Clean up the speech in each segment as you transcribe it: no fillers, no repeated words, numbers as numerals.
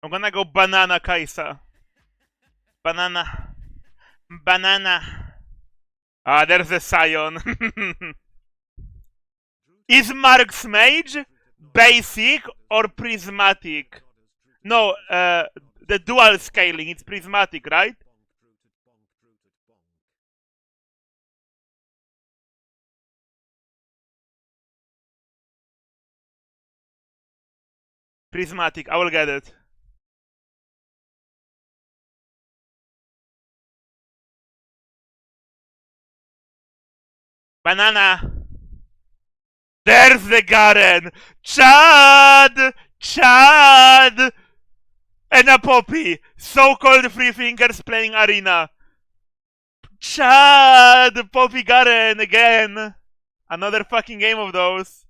I'm gonna go banana, Kaisa. Banana. Banana. Ah, there's the Scion. Is Mark's Mage basic or prismatic? No, the dual scaling, it's prismatic, right? Prismatic, I will get it. Banana! There's the Garen! Chad! Chad! And a Poppy! So-called Free Fingers playing Arena. Chad! Poppy Garen again! Another fucking game of those.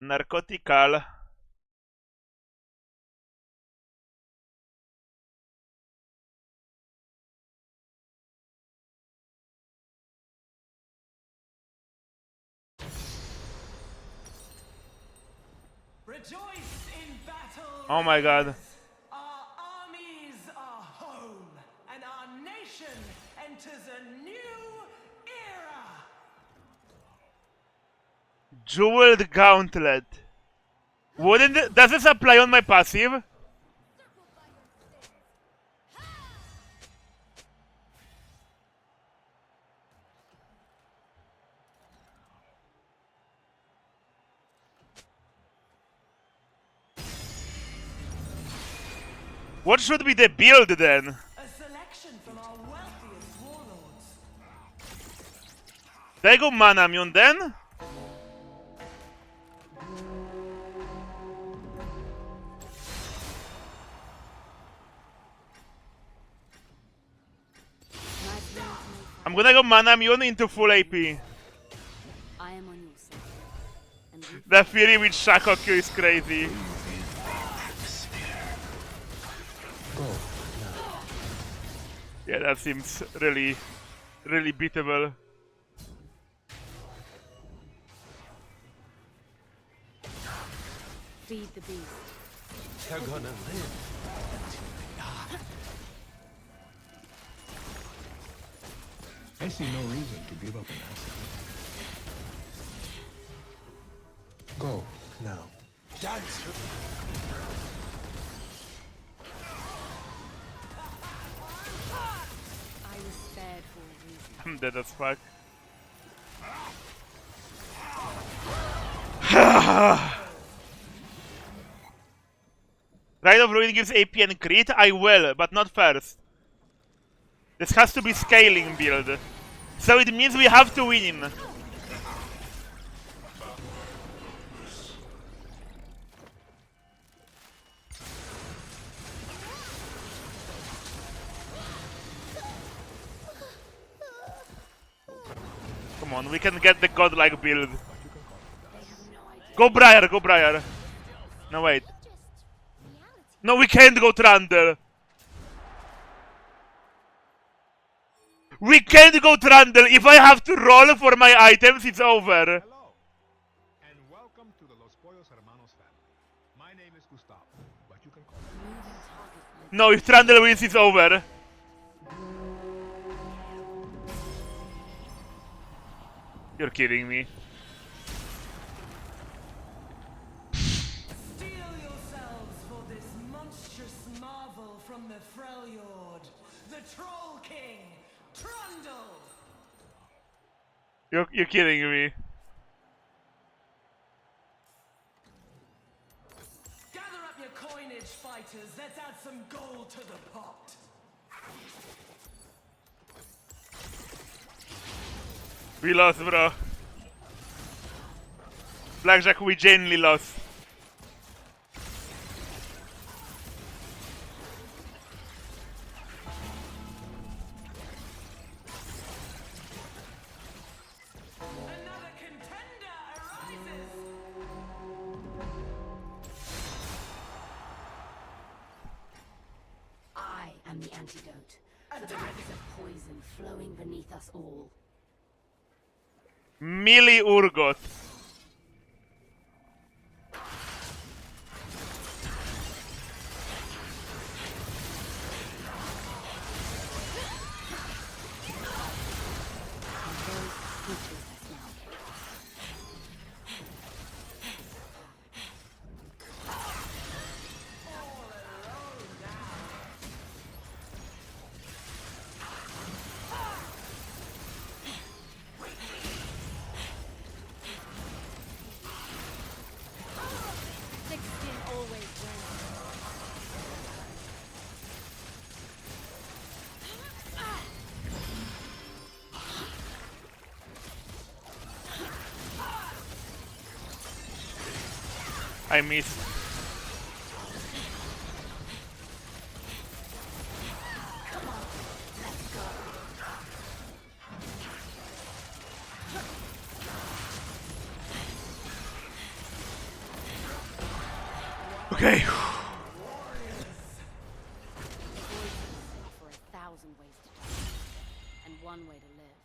Narcotical. Rejoice in battle. Oh my god. Our armies are home, and our nation enters a new era. Jeweled Gauntlet. Does this apply on my passive? What should be the build then? A selection from our wealthiest warlords. Do I go Mana Mune then? I'm gonna go Mana Mune into full AP. I am on your side. And we The Fury with Shakokyu is crazy. Yeah, that seems really beatable. feed the beast. They're gonna live. I see no reason to give up an asset. Go, now. Dance. I was spared for a reason. I'm dead as fuck. Rite of Ruin gives AP and crit? I will, but not first. This has to be scaling build. So it means we have to win. Come on, we can get the godlike build. Go Briar, go Briar. No, wait. No, we can't go Trundle. We can't go Trundle. If I have to roll for my items, it's over. Hello, and welcome to the Los Pollos Hermanos family. My name is Gustavo, but you can call me. No, if Trundle wins, it's over. You're kidding me. Steel yourselves for this monstrous marvel from the Freljord, the Troll King, Trundle. You're kidding me. Gather up your coinage, fighters. Let's add some gold to the pot. We lost, bro. Blackjack, we genuinely lost. Another contender arises. I am the antidote for the rivers of poison flowing beneath us all. Mili Urgot. I missed. Okay. Offer 1,000 ways to die, and one way to live.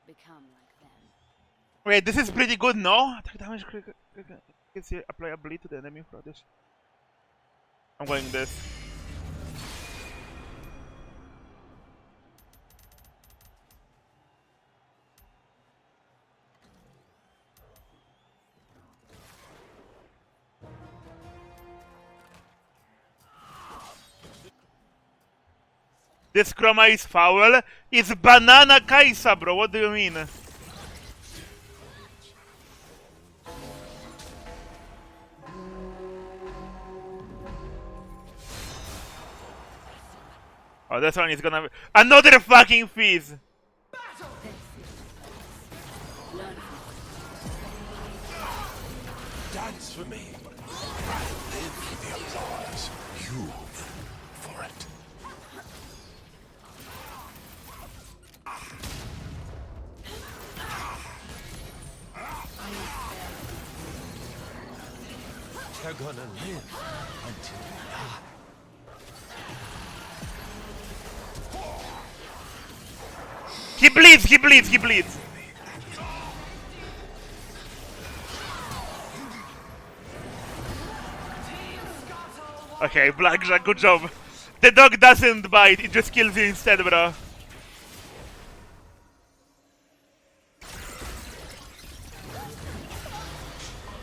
Become like them. Wait, this is pretty good, no? Attack damage apply a bleed to the enemy for this. I'm going this. This chroma is foul. It's banana Kaisa, bro. What do you mean? Oh, this one is gonna be another fucking fizz. Dance for me. I live for the applause. You live for it. They're gonna live until they die. He bleeds, he bleeds, he bleeds. Okay, Blackjack, good job. The dog doesn't bite, it just kills you instead, bro.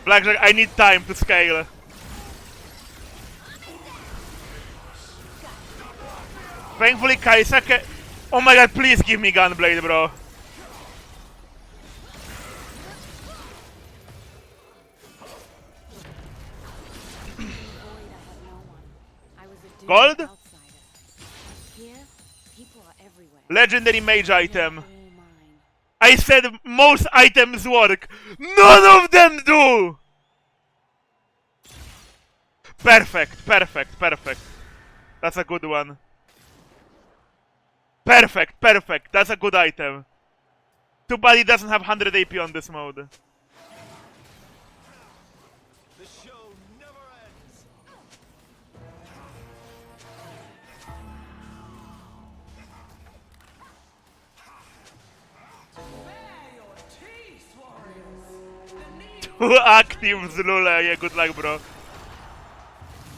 Blackjack, I need time to scale. Thankfully, Kaisa can... Oh my god, please give me Gunblade, bro. Gold? Here, people are everywhere. Legendary mage item. All mine. I said most items work. None of them do! Perfect, perfect, perfect. That's a good one. Perfect, perfect. That's a good item. Too bad he doesn't have 100 AP on this mode. The show never ends. Bare your teeth, warriors. The need Two actives, Lula. Yeah, good luck, bro.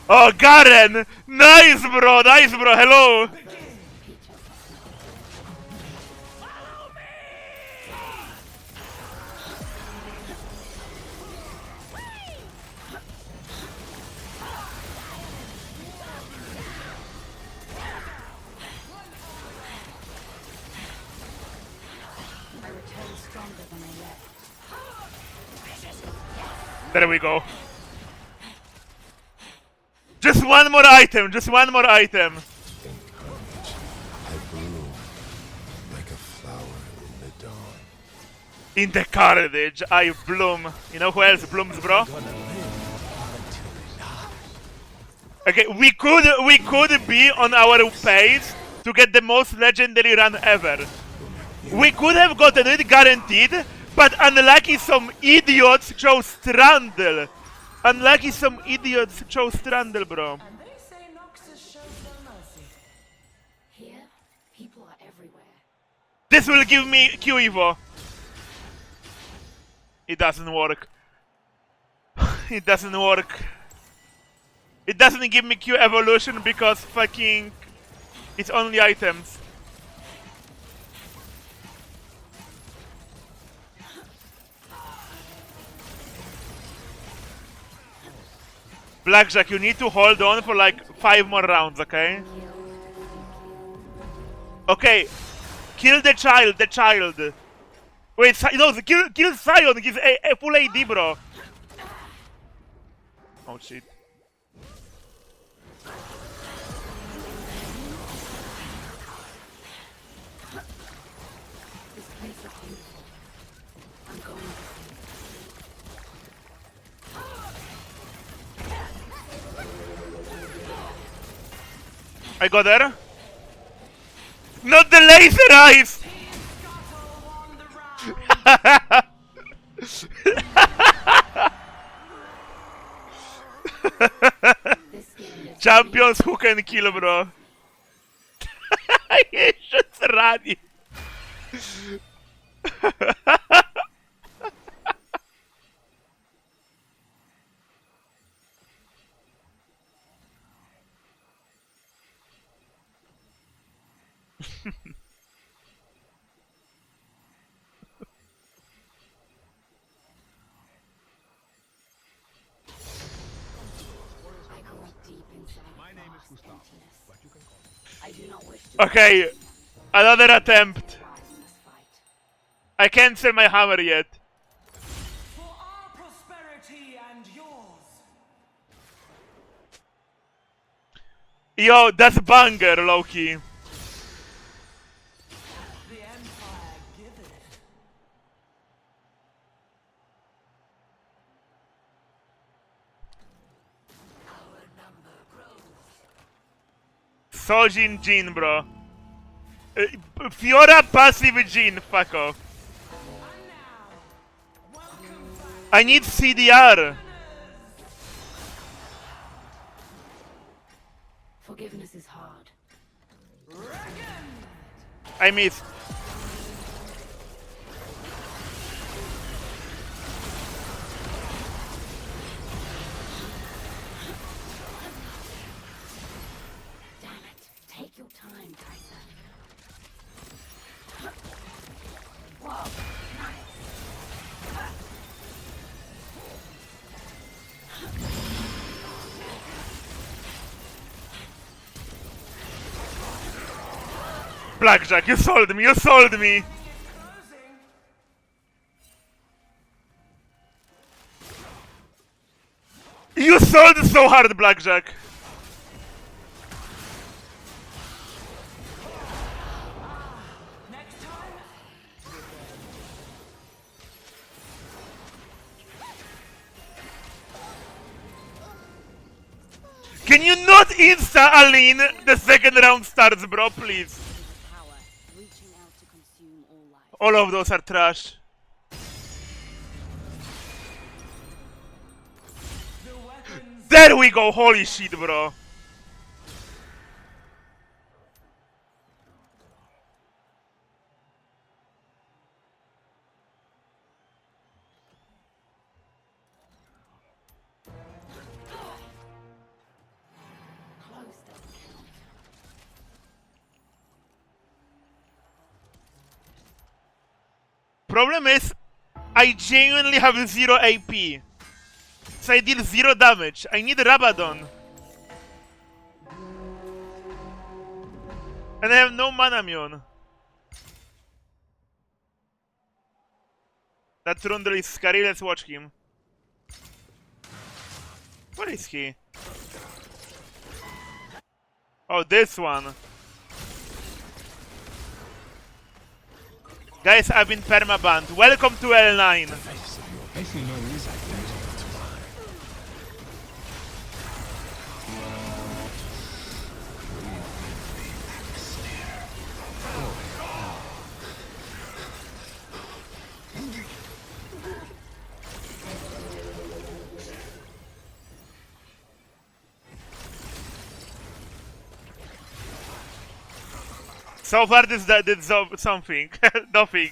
Oh, Garen! Nice, bro! Nice, bro! Hello! I return stronger than I left. There we go. Just one more item, just one more item. In carnage, I bloom like a flower in the dawn. In the carnage, I bloom. You know who else blooms, bro? Gonna live until they die. Okay, we could be on our pace to get the most legendary run ever. We could have gotten it guaranteed, but unlucky some idiots chose Trundle. Unlucky some idiots chose Trundle, bro. And they say Noxus shows no mercy. this will give me Q Evo. It doesn't work. It doesn't work. It doesn't give me Q evolution because fucking... It's only items. Blackjack, you need to hold on for like 5 more rounds, okay? Okay. Kill the child, Wait, no, kill Sion, he's a full AD, bro. Oh shit. I got there. Not the laser eyes! Champions who can kill, bro. He's just running. Okay, another attempt. I can't sell my hammer yet. For our prosperity and yours. Yo, that's banger, Loki. The Empire giveth. Sojin Jin, bro. Fiora passive Jin, fuck off. I need CDR. Forgiveness is hard. I missed. Damn it. Take your time, Tyson. Whoa, Blackjack, you sold me, you sold me! You sold so hard, Blackjack! Next time. Can you not insta-Aline the second round starts, bro, please? power, reaching out to consume all life. All of those are trash. There we go, holy shit, bro. Close doesn't count. Problem is, I genuinely have 0 AP. So I deal 0 damage. I need Rabadon. And I have no Manamion. That Trundle is scary, let's watch him. Where is he? Oh, this one. Guys, I've been permabanned. Welcome to L9. I see no reason to mine. So far this did something. Nothing.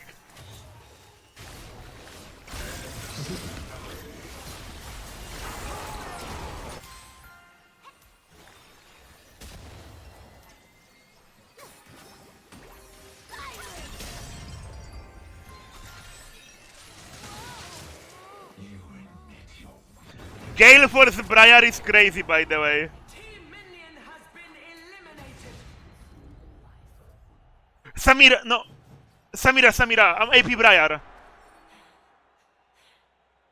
Gale Force Briar is crazy, by the way. Team minion has been eliminated. Samira, no. Samira, I'm AP Briar.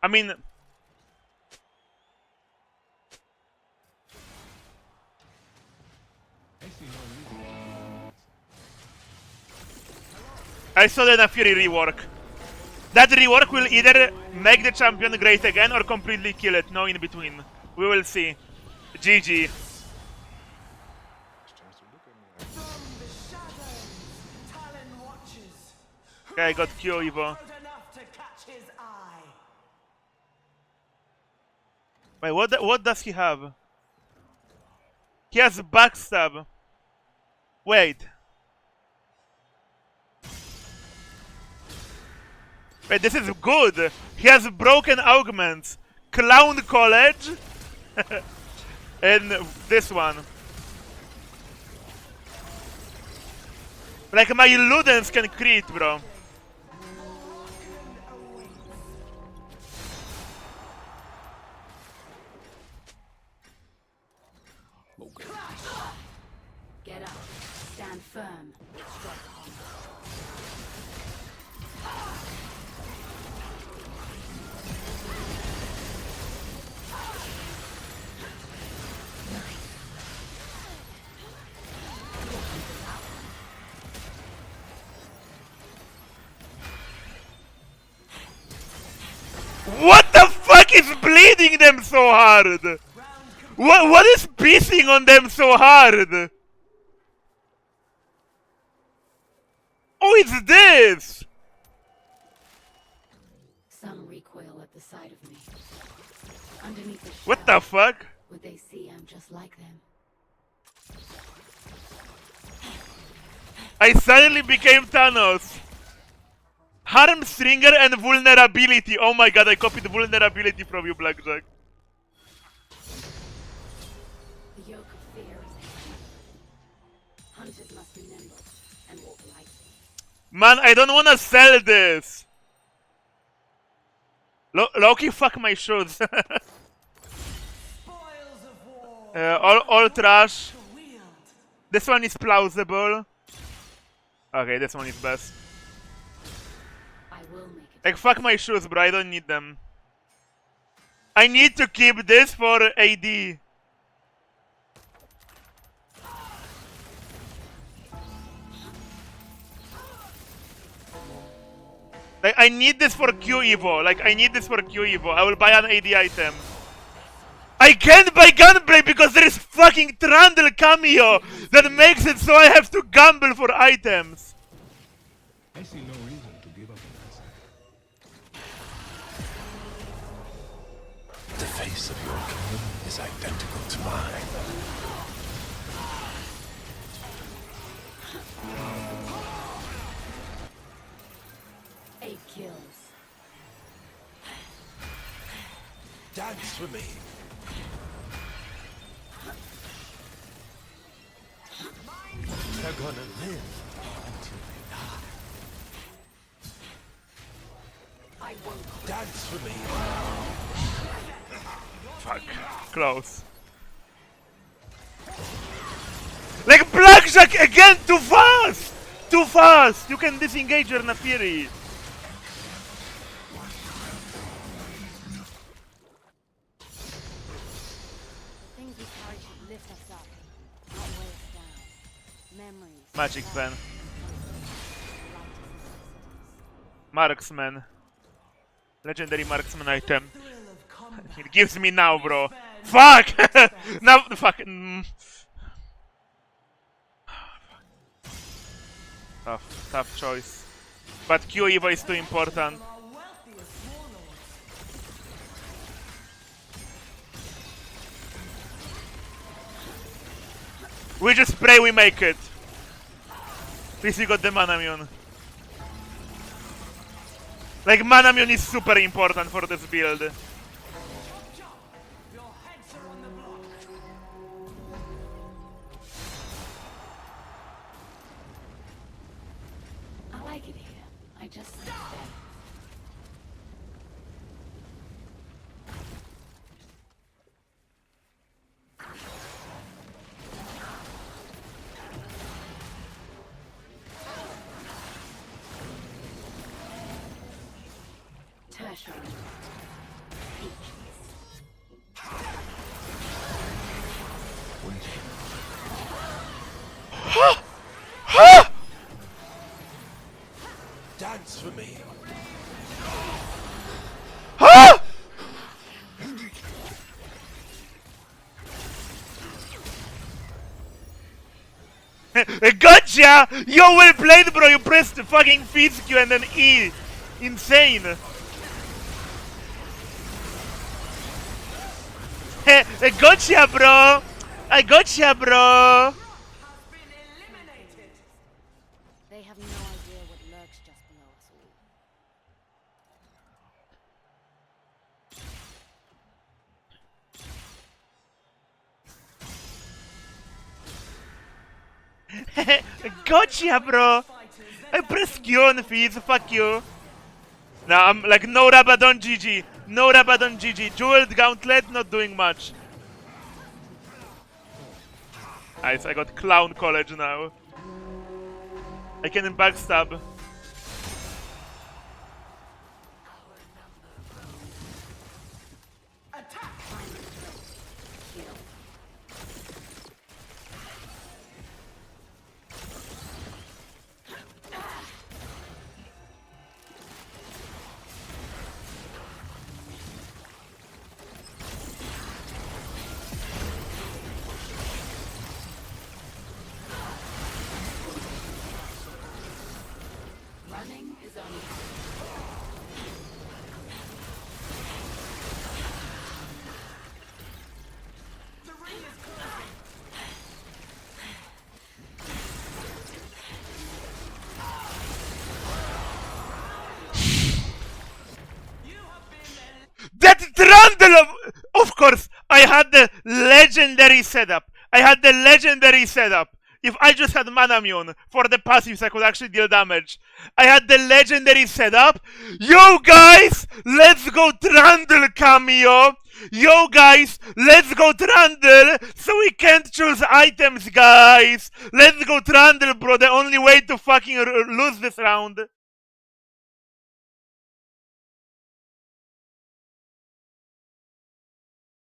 I mean... I saw the Fury rework. That rework will either make the champion great again or completely kill it, no in between. We will see. GG. From the shadows, Talon watches. Okay, I got Q Evo. Proud enough to catch his eye. Wait, what does he have? He has backstab. Wait. Wait, this is good. He has broken augments, clown college, and this one. Like my Ludens can crit, bro. Get up. Stand firm. Strike hard. What the fuck is bleeding them so hard? What is pissing on them so hard? Oh, it's this! Some recoil at the sight of me. Underneath the What the fuck? would they see I'm just like them? I suddenly became Thanos. Harm Stringer and vulnerability. Oh my god, I copied vulnerability from you, Blackjack. The yoke of fear is heavy. Hunters must be nimble and walk lightly. Man, I don't wanna sell this. Loki, fuck my shoes. Spoils of war. All trash. To wield. This one is plausible. Okay, this one is best. I will make it. Like, fuck my shoes, bro. I don't need them. I need to keep this for AD. Like, I need this for Q Evo. Like, I need this for Q Evo. I will buy an AD item. I can't buy Gunblade because there is fucking Trundle cameo that makes it so I have to gamble for items. I see no reason to give up on this. The face of your kingdom is identical to mine. 8 kills. Dance with me. They're gonna live until they die. I won't. Dance with me. Fuck. Close. Like, Blackjack again! Too fast! Too fast! You can disengage your Nafiri. Things we carry should lift us up, not weigh us down. Memories. Magic pen. Light as Marksman. Legendary marksman item. Thrill of combat. It gives me now, bro. Fuck! Now, fuck. Tough choice. But Q Evo is too important. Our wealthiest warlords. We just pray we make it. least we got the Manamune. Like, Manamune is super important for this build. Your heads are on the block. I like it here. I just... Tertiary. Dance for me. Gotcha! You well played, bro! You pressed fucking Fizz Q and then E! Insane! Gotcha, bro! I gotcha, bro! Has been eliminated. They have no idea what lurks just below us all. Gotcha, bro! I pressed Q on Fizz, fuck you! Nah, I'm like, no Rabadon GG. No Rabadon GG. Jeweled Gauntlet, not doing much. Nice, I got Clown College now. I can backstab. Attack. Running is only... The ring is closing. You have been That Trundle of course, I had the legendary setup. I had the legendary setup. If I just had Manamune for the passives, I could actually deal damage. I had the legendary setup. Yo guys, let's go Trundle cameo. Yo guys, let's go Trundle. So we can't choose items, guys. Let's go Trundle, bro. The only way to fucking lose this round.